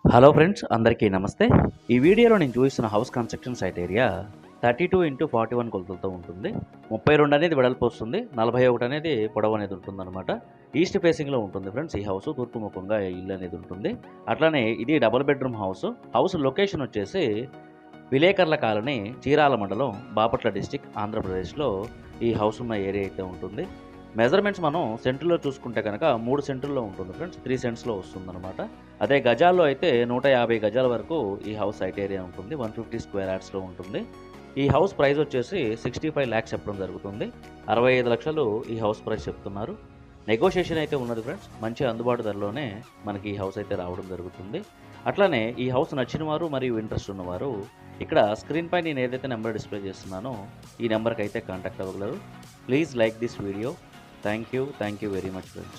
Hello friends, అందరికీ నమస్తే. ఈ వీడియోలో నేను చూపిస్తున్న house construction site area 32x41 కొలతలతో ఉంటుంది. 32 అనేది వెడల్పు వస్తుంది, 41 అనేది పొడవు అనేది ఉంటుందన్నమాట. ఈస్ట్ ఫేసింగ్లో ఉంటుంది ఫ్రెండ్స్. ఈ హౌస్ తూర్పు ముఖంగా ఇల్లు అనేది ఉంటుంది. అట్లానే ఇది double bedroom house. House location వచ్చేసి విలేకర్ల కాలనీ, చీరాల మండలం, బాపట్ల డిస్టిక్, ఆంధ్రప్రదేశ్లో ఈ హౌస్ ఉన్న ఏరియా అయితే ఉంటుంది. మెజర్మెంట్స్ మనం సెంటుల్లో చూసుకుంటే కనుక 3 సెంటుల్లో ఉంటుంది ఫ్రెండ్స్. 3 సెంట్స్లో వస్తుందన్నమాట. అదే గజాల్లో అయితే 150 గజాల వరకు ఈ హౌస్ సైట్ ఏరియా ఉంటుంది. 150 స్క్వేర్ యార్డ్స్లో ఉంటుంది. ఈ హౌస్ ప్రైస్ వచ్చేసి 65 ల్యాక్స్ చెప్పడం జరుగుతుంది. 65 లక్షలు ఈ హౌస్ ప్రైస్ చెప్తున్నారు. నెగోషియేషన్ అయితే ఉన్నది ఫ్రెండ్స్. మంచి అందుబాటు ధరలోనే మనకి ఈ హౌస్ అయితే రావడం జరుగుతుంది. అట్లానే ఈ హౌస్ నచ్చిన వారు మరియు ఇంట్రెస్ట్ ఉన్నవారు ఇక్కడ స్క్రీన్ పై నేను ఏదైతే నెంబర్ డిస్ప్లే చేస్తున్నానో ఈ నెంబర్కి అయితే కాంటాక్ట్ అవ్వగలరు. Please like this video. Thank you very much friends.